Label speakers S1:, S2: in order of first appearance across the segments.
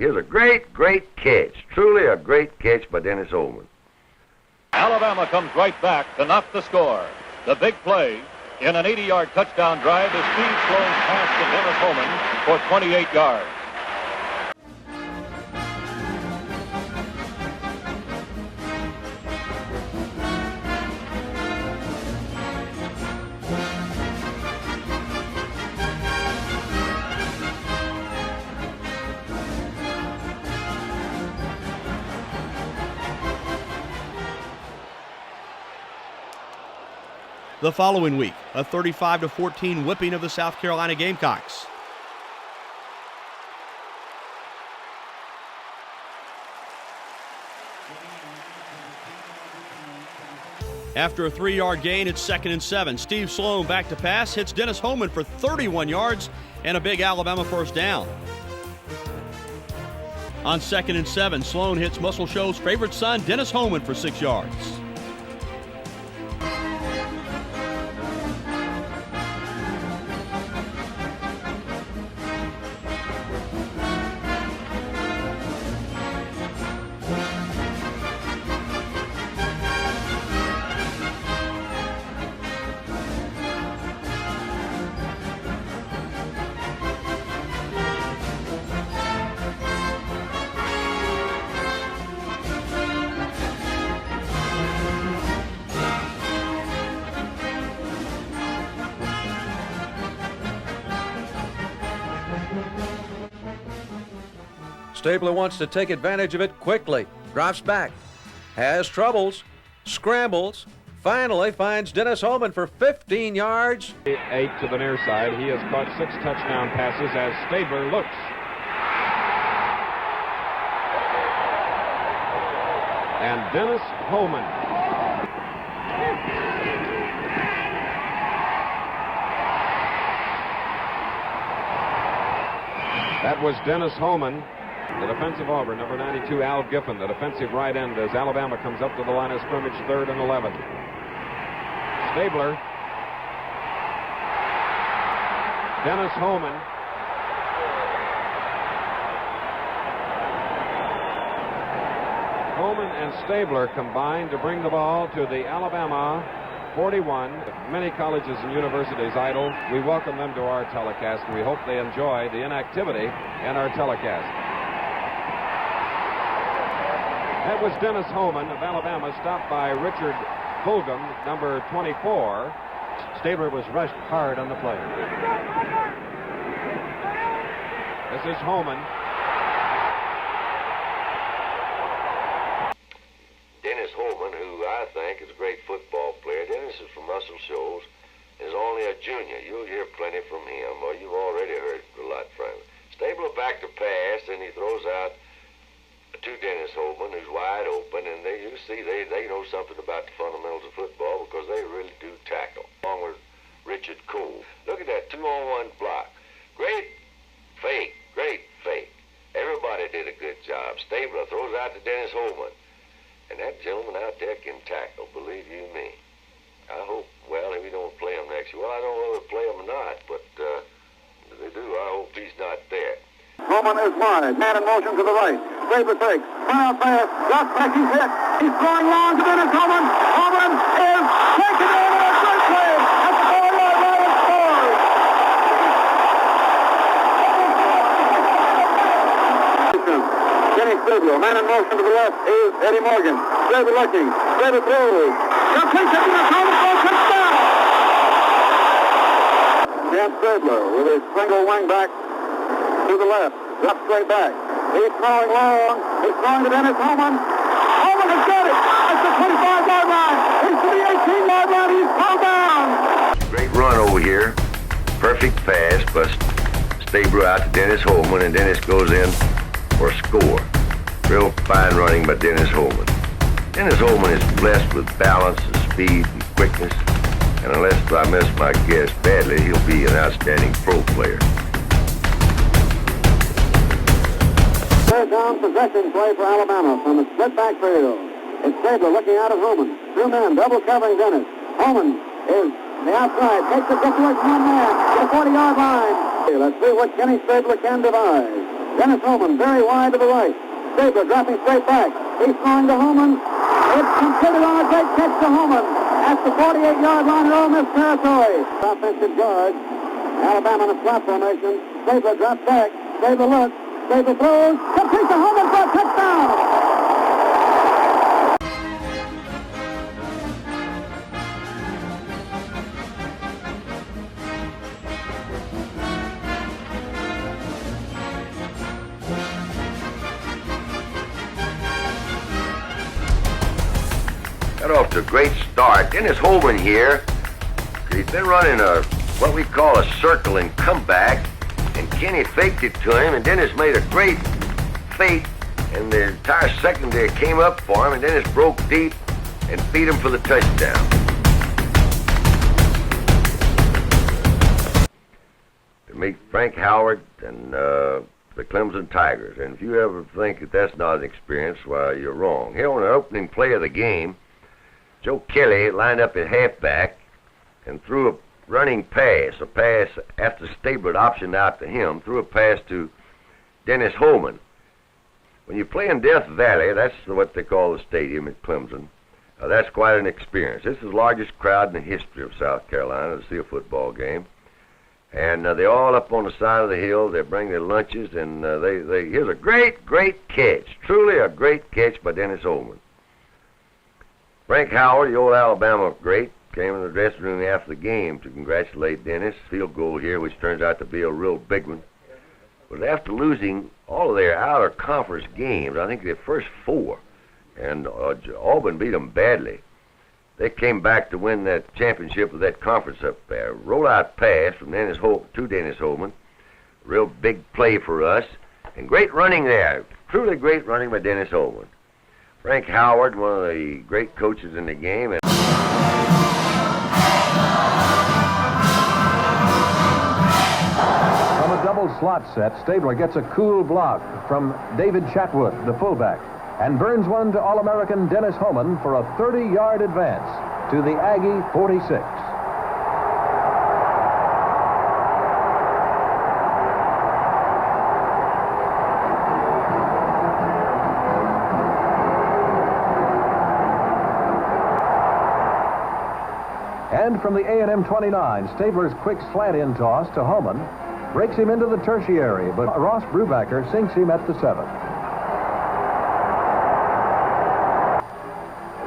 S1: Here's a great, great catch. Truly a great catch by Dennis Homan.
S2: Alabama comes right back to knock the score. The big play in an 80-yard touchdown drive is Steve Sloan's pass to Dennis Homan for 28 yards.
S3: The following week, a 35-14 whipping of the South Carolina Gamecocks. After a 3-yard gain, it's 2nd and 7. Steve Sloan back to pass, hits Dennis Homan for 31 yards and a big Alabama first down. On 2nd and 7, Sloan hits Muscle Show's favorite son, Dennis Homan, for 6 yards.
S4: Stabler wants to take advantage of it quickly. Drops back. Has troubles. Scrambles. Finally finds Dennis Homan for 15 yards.
S5: 8 to the near side. He has caught 6 touchdown passes as Stabler looks. And Dennis Homan. That was Dennis Homan. The defensive Auburn, number 92, Al Giffen, the defensive right end as Alabama comes up to the line of scrimmage, 3rd and 11. Stabler. Dennis Homan. Homan and Stabler combined to bring the ball to the Alabama 41. Many colleges and universities idle. We welcome them to our telecast, and we hope they enjoy the inactivity in our telecast. That was Dennis Homan of Alabama, stopped by Richard Fulgham, number 24. Stabler was rushed hard on the play. This is Homan.
S1: Dennis Homan, who I think is a great football player. Dennis is from Muscle Shoals, is only a junior. You'll hear plenty from him, or you've already heard a lot from him. Stabler back to pass, and he throws out to Dennis Homan, who's wide open, and you see they know something about the fundamentals of football because they really do tackle. Along with Richard Cole. Look at that 2-on-1 block. Great fake, great fake. Everybody did a good job. Stabler throws out to Dennis Homan. And that gentleman out there can tackle, believe you me. I hope, well, if we don't play him next year. Well, I don't know whether to play him or not, but if they do, I hope he's not there.
S6: Homan is wide. Man in motion to the right. Stabler fakes. Fire pass. Drops back. He's hit. He's throwing long to Dennis Homan. Homan is taken in a good play at the 4-yard line and scores. Kenny Stabler. Man in motion to the left is Eddie Morgan. Stabler looking. Stabler throws. Complete to Dennis Homan for a touchdown. Dan Stabler with his single wing back to the left, drops straight back. He's throwing long. He's throwing to Dennis Homan. Homan has got it at the 25-yard line. He's to the 18-yard line. He's pulled down.
S1: Great run over here. Perfect pass, but Stabler out to Dennis Homan, and Dennis goes in for a score. Real fine running by Dennis Homan. Dennis Homan is blessed with balance and speed and quickness, and unless I miss my guess badly, he'll be an outstanding pro player.
S6: Third down possession play for Alabama from the split backfield. It's Stabler looking out at Homan. 2 men double covering Dennis. Homan is the outside. Takes the situation 1 man to the 40-yard line. Let's see what Kenny Stabler can devise. Dennis Homan very wide to the right. Stabler dropping straight back. He's throwing to Homan. It's completed on a great catch to Homan at the 48-yard line in Ole Miss territory. Offensive guard. Alabama in a slot formation. Stabler drops back. Stabler looks. Stabler throws. Complete to Homan for a touchdown.
S1: Got off to a great start. Dennis Homan here. He's been running what we call a circle and comeback, and Kenny faked it to him, and Dennis made a great fake, and the entire secondary came up for him, and Dennis broke deep and beat him for the touchdown. To meet Frank Howard and the Clemson Tigers, and if you ever think that that's not an experience, well, you're wrong. Here on the opening play of the game, Joe Kelly lined up at halfback and threw a running pass, after Stabler optioned out to him, threw a pass to Dennis Homan. When you play in Death Valley, that's what they call the stadium at Clemson, that's quite an experience. This is the largest crowd in the history of South Carolina to see a football game. And they're all up on the side of the hill. They bring their lunches, and here's a great catch, truly a great catch by Dennis Homan. Frank Howard, the old Alabama great, came in the dressing room after the game to congratulate Dennis. Field goal here, which turns out to be a real big one. But after losing all of their outer conference games, I think their first 4, and Auburn beat them badly, they came back to win that championship with that conference up there. Rollout pass from Dennis Homan. Real big play for us. And great running there. Truly great running by Dennis Homan. Frank Howard, one of the great coaches in the game. From
S7: a double slot set, Stabler gets a cool block from David Chatwood, the fullback, and burns one to All-American Dennis Homan for a 30-yard advance to the Aggie 46. And from the A&M 29, Stabler's quick slant-in toss to Homan breaks him into the tertiary, but Ross Brubaker sinks him at the 7.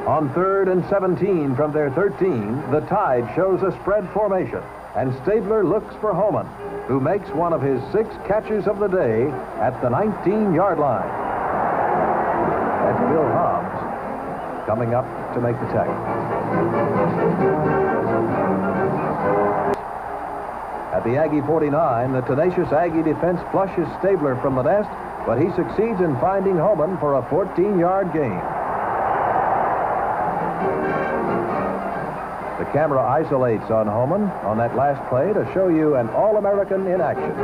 S7: On 3rd and 17 from their 13, the Tide shows a spread formation, and Stabler looks for Homan, who makes one of his 6 catches of the day at the 19-yard line. That's Bill Hobbs coming up to make the tackle. At the Aggie 49, the tenacious Aggie defense flushes Stabler from the nest, but he succeeds in finding Homan for a 14-yard gain. The camera isolates on Homan on that last play to show you an All-American in action.